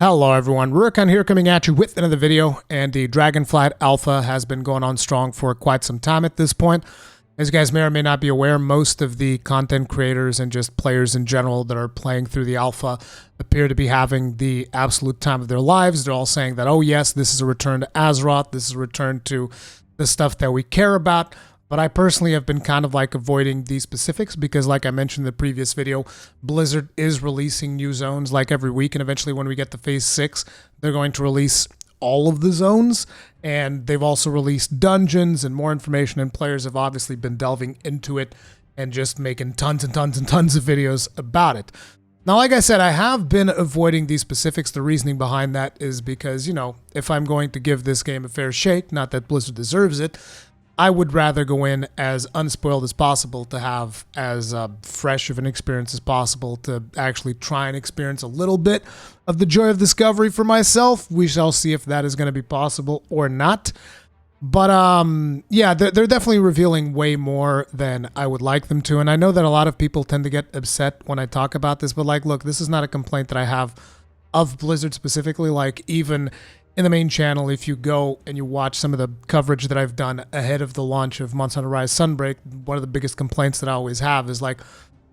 Hello everyone, Rurikhan here coming at you with another video, and the Dragonflight Alpha has been going on strong for quite some time at this point. As you guys may or may not be aware, most of the content creators and just players in general that are playing through the alpha appear to be having the absolute time of their lives. They're all saying that, oh yes, this is a return to Azeroth, this is a return to the stuff that we care about. But I personally have been kind of like avoiding these specifics because, like I mentioned in the previous video, Blizzard is releasing new zones like every week, and eventually when we get to Phase 6, they're going to release all of the zones, and they've also released dungeons and more information, and players have obviously been delving into it and just making tons and tons and tons of videos about it. Now, like I said, I have been avoiding these specifics. The reasoning behind that is because, you know, if I'm going to give this game a fair shake, not that Blizzard deserves it, I would rather go in as unspoiled as possible to have as fresh of an experience as possible to actually try and experience a little bit of the joy of discovery for myself. We shall see if that is going to be possible or not. But yeah, they're definitely revealing way more than I would like them to. And I know that a lot of people tend to get upset when I talk about this, but like, look, this is not a complaint that I have of Blizzard specifically. Like, even in the main channel, if you go and you watch some of the coverage that I've done ahead of the launch of Months on the Rise Sunbreak, one of the biggest complaints that I always have is like,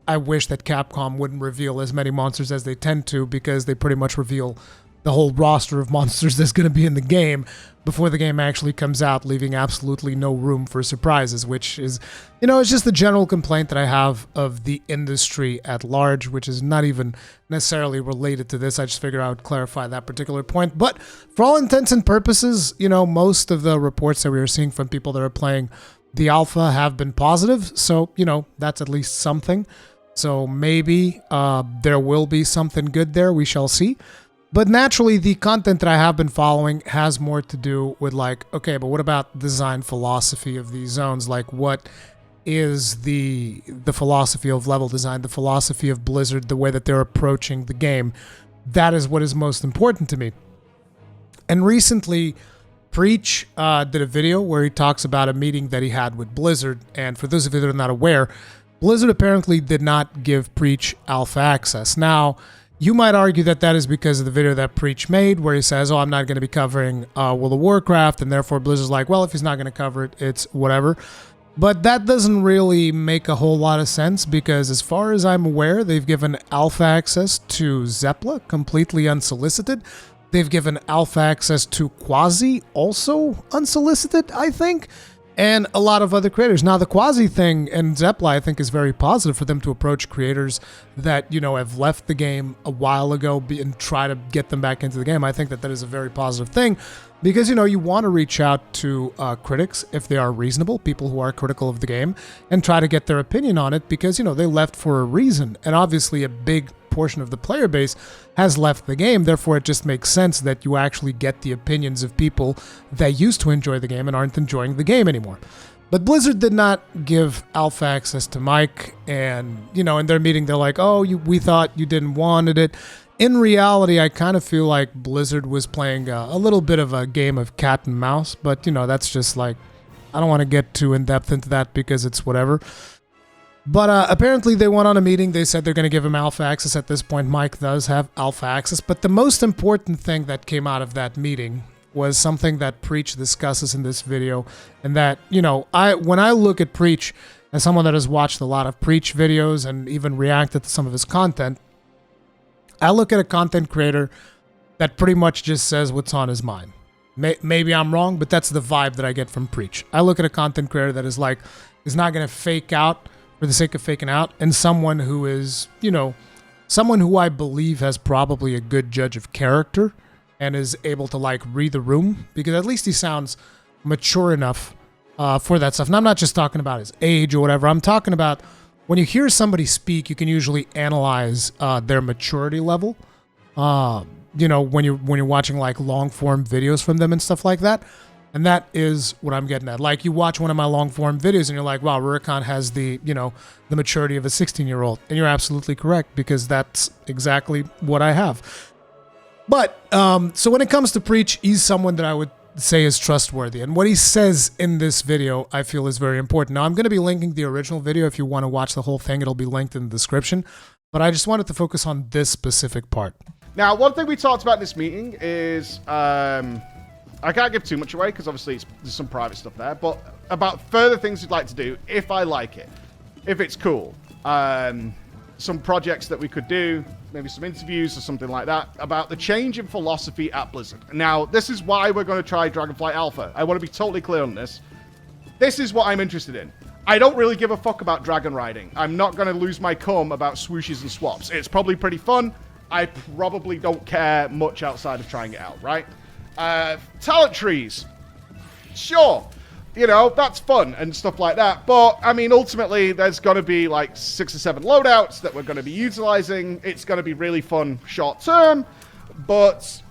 I wish that Capcom wouldn't reveal as many monsters as they tend to, because they pretty much reveal the whole roster of monsters that's going to be in the game before the game actually comes out, leaving absolutely no room for surprises, which is, you know, it's just the general complaint that I have of the industry at large, which is not even necessarily related to this. I just figured I would clarify that particular point. But for all intents and purposes, you know, most of the reports that we are seeing from people that are playing the alpha have been positive. So, you know, that's at least something. So maybe there will be something good there. We shall see. But naturally, the content that I have been following has more to do with like, okay, but what about the design philosophy of these zones? Like, what is the philosophy of level design, the philosophy of Blizzard, the way that they're approaching the game? That is what is most important to me. And recently, Preach did a video where he talks about a meeting that he had with Blizzard. And for those of you that are not aware, Blizzard apparently did not give Preach alpha access. Now, you might argue that that is because of the video that Preach made, where he says, oh, I'm not going to be covering World of Warcraft, and therefore Blizzard's like, well, if he's not going to cover it, it's whatever. But that doesn't really make a whole lot of sense, because as far as I'm aware, they've given alpha access to Zepla completely unsolicited. They've given alpha access to Quasi, also unsolicited, I think, and a lot of other creators. Now, the Quasi thing and Zepla, I think, is very positive for them to approach creators that, you know, have left the game a while ago and try to get them back into the game. I think that that is a very positive thing because, you know, you want to reach out to critics if they are reasonable, people who are critical of the game, and try to get their opinion on it because, you know, they left for a reason. And obviously a big portion of the player base has left the game. Therefore, it just makes sense that you actually get the opinions of people that used to enjoy the game and aren't enjoying the game anymore. But Blizzard did not give alpha access to Mike, and, you know, in their meeting, they're like, oh, we thought you didn't wanted it. In reality, I kind of feel like Blizzard was playing a little bit of a game of cat and mouse, but, you know, that's just like, I don't want to get too in-depth into that because it's whatever. But apparently they went on a meeting. They said they're going to give him alpha access. At this point, Mike does have alpha access. But the most important thing that came out of that meeting was something that Preach discusses in this video. And that, you know, when I look at Preach as someone that has watched a lot of Preach videos and even reacted to some of his content, I look at a content creator that pretty much just says what's on his mind. Maybe I'm wrong, but that's the vibe that I get from Preach. I look at a content creator that is like, is not going to fake out for the sake of faking out, and someone who is, you know, someone who I believe has probably a good judge of character and is able to like read the room, because at least he sounds mature enough for that stuff. And I'm not just talking about his age or whatever. I'm talking about when you hear somebody speak, you can usually analyze their maturity level. You know, when you're watching like long form videos from them and stuff like that. And that is what I'm getting at. Like, you watch one of my long-form videos and you're like, wow, Rurikhan has the, you know, the maturity of a 16-year-old. And you're absolutely correct, because that's exactly what I have. But, so when it comes to Preach, he's someone that I would say is trustworthy. And what he says in this video, I feel is very important. Now, I'm going to be linking the original video. If you want to watch the whole thing, it'll be linked in the description. But I just wanted to focus on this specific part. Now, one thing we talked about in this meeting is, I can't give too much away because obviously there's some private stuff there, but about further things we'd like to do if I like it, if it's cool. Some projects that we could do, maybe some interviews or something like that, about the change in philosophy at Blizzard. Now, this is why we're going to try Dragonflight Alpha. I want to be totally clear on this. This is what I'm interested in. I don't really give a fuck about dragon riding. I'm not going to lose my cum about swooshes and swaps. It's probably pretty fun. I probably don't care much outside of trying it out, right? Talent trees. Sure. You know, that's fun and stuff like that. But, I mean, ultimately, there's going to be like 6 or 7 loadouts that we're going to be utilizing. It's going to be really fun short term. But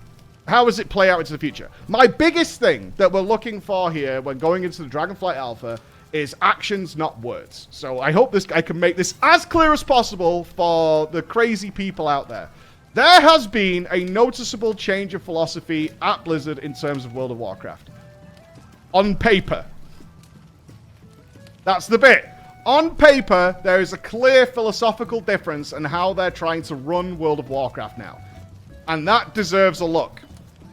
how does it play out into the future? My biggest thing that we're looking for here when going into the Dragonflight Alpha is actions, not words. So I hope I can make this as clear as possible for the crazy people out there. There has been a noticeable change of philosophy at Blizzard in terms of World of Warcraft. On paper. That's the bit. On paper, there is a clear philosophical difference in how they're trying to run World of Warcraft now. And that deserves a look.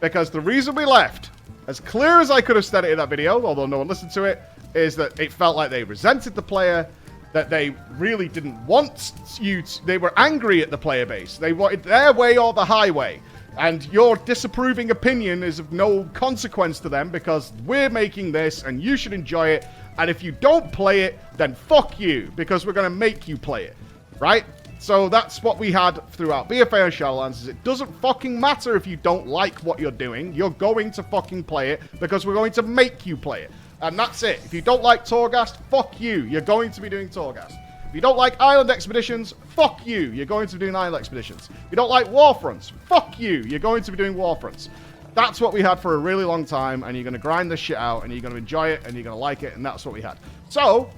Because the reason we left, as clear as I could have said it in that video, although no one listened to it, is that it felt like they resented the player, that they really didn't want you to, they were angry at the player base. They wanted their way or the highway. And your disapproving opinion is of no consequence to them because we're making this and you should enjoy it. And if you don't play it, then fuck you because we're going to make you play it. Right? So that's what we had throughout BFA and Shadowlands. Is it doesn't fucking matter if you don't like what you're doing. You're going to fucking play it because we're going to make you play it. And that's it. If you don't like Torghast, fuck you. You're going to be doing Torghast. If you don't like Island Expeditions, fuck you. You're going to be doing Island Expeditions. If you don't like Warfronts, fuck you. You're going to be doing Warfronts. That's what we had for a really long time, and you're going to grind this shit out, and you're going to enjoy it, and you're going to like it, and that's what we had. So,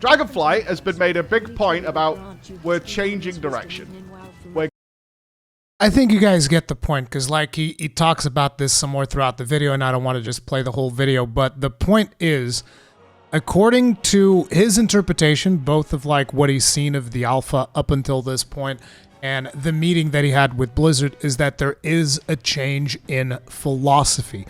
Dragonflight has been made a big point about we're changing direction. I think you guys get the point, because like he talks about this some more throughout the video, and I don't want to just play the whole video, but the point is, according to his interpretation, both of like what he's seen of the alpha up until this point, and the meeting that he had with Blizzard, is that there is a change in philosophy,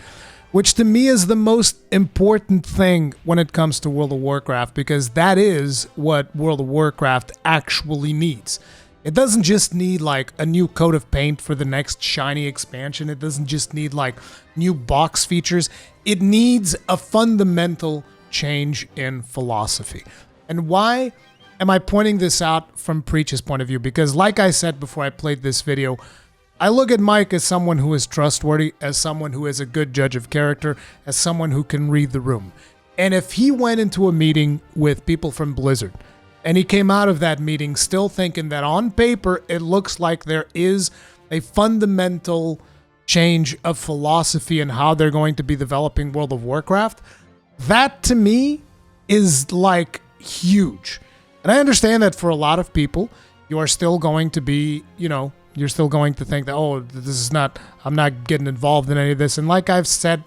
which to me is the most important thing when it comes to World of Warcraft, because that is what World of Warcraft actually needs. It doesn't just need like a new coat of paint for the next shiny expansion. It doesn't just need like new box features. It needs a fundamental change in philosophy. And why am I pointing this out from Preach's point of view? Because like I said before I played this video, I look at Mike as someone who is trustworthy, as someone who is a good judge of character, as someone who can read the room. And if he went into a meeting with people from Blizzard, and he came out of that meeting still thinking that on paper it looks like there is a fundamental change of philosophy in how they're going to be developing World of Warcraft, that to me is like huge. And I understand that for a lot of people, you are still going to be, you know, you're still going to think that, oh, this is not, I'm not getting involved in any of this. And like I've said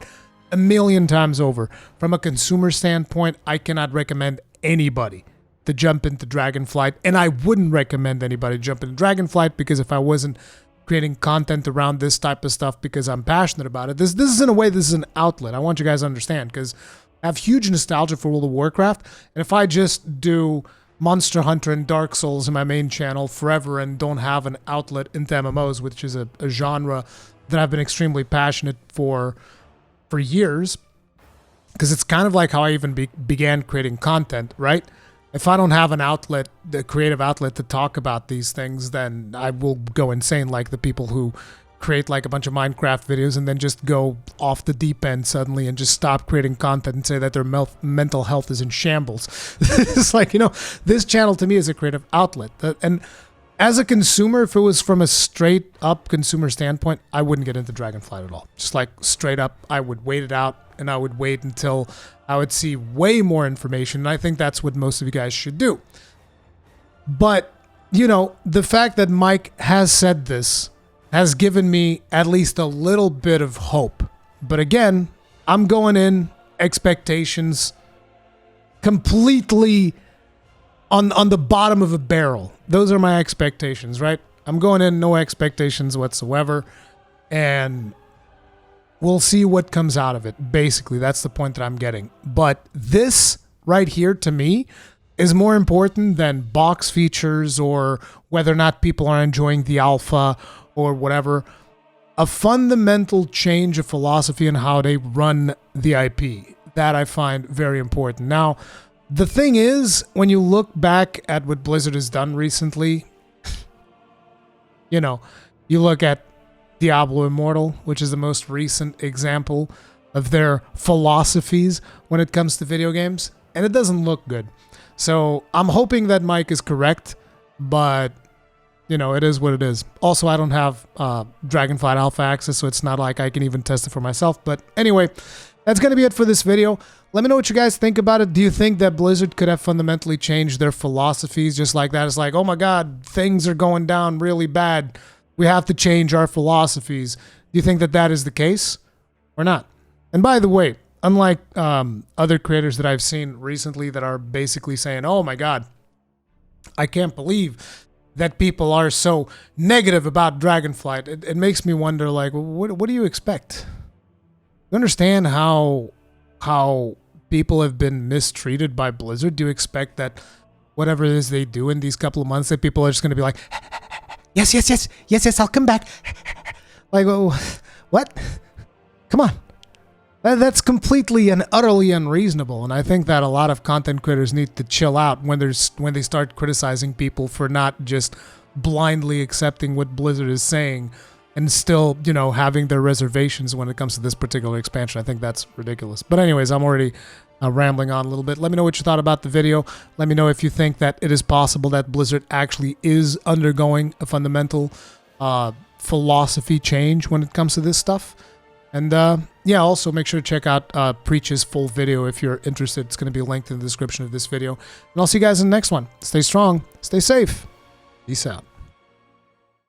a million times over, from a consumer standpoint, I cannot recommend anybody to jump into Dragonflight, and I wouldn't recommend anybody to jump into Dragonflight, because if I wasn't creating content around this type of stuff because I'm passionate about it, this is in a way, this is an outlet. I want you guys to understand, because I have huge nostalgia for World of Warcraft, and if I just do Monster Hunter and Dark Souls in my main channel forever and don't have an outlet into MMOs, which is a genre that I've been extremely passionate for years, because it's kind of like how I even began creating content, right? If I don't have an outlet, the creative outlet to talk about these things, then I will go insane, like the people who create like a bunch of Minecraft videos and then just go off the deep end suddenly and just stop creating content and say that their mental health is in shambles. It's like, you know, this channel to me is a creative outlet. And as a consumer, if it was from a straight up consumer standpoint, I wouldn't get into Dragonflight at all. Just like straight up, I would wait it out, and I would wait until I would see way more information. And I think that's what most of you guys should do. But, you know, the fact that Mike has said this has given me at least a little bit of hope. But again, I'm going in expectations completely on the bottom of a barrel. Those are my expectations, right? I'm going in no expectations whatsoever, and we'll see what comes out of it. Basically, that's the point that I'm getting. But this right here, to me, is more important than box features or whether or not people are enjoying the alpha or whatever. A fundamental change of philosophy in how they run the IP. That I find very important. Now, the thing is, when you look back at what Blizzard has done recently, you know, you look at Diablo Immortal, which is the most recent example of their philosophies when it comes to video games, and it doesn't look good. So I'm hoping that Mike is correct, but, you know, it is what it is. Also, I don't have Dragonflight Alpha access, so it's not like I can even test it for myself. But anyway, that's going to be it for this video. Let me know what you guys think about it. Do you think that Blizzard could have fundamentally changed their philosophies just like that? It's like, oh my God, things are going down really bad. We have to change our philosophies. Do you think that that is the case or not? And by the way, unlike other creators that I've seen recently that are basically saying, oh my God, I can't believe that people are so negative about Dragonflight. It makes me wonder, like, what do you expect? You understand how people have been mistreated by Blizzard? Do you expect that whatever it is they do in these couple of months that people are just going to be like, yes, I'll come back. Like, what? Come on. That's completely and utterly unreasonable, and I think that a lot of content creators need to chill out when they start criticizing people for not just blindly accepting what Blizzard is saying and still, you know, having their reservations when it comes to this particular expansion. I think that's ridiculous. But anyways, I'm already rambling on a little bit. Let me know what you thought about the video. Let me know if you think that it is possible that Blizzard actually is undergoing a fundamental philosophy change when it comes to this stuff. And yeah, also make sure to check out Preach's full video if you're interested. It's going to be linked in the description of this video. And I'll see you guys in the next one. Stay strong, stay safe, peace out.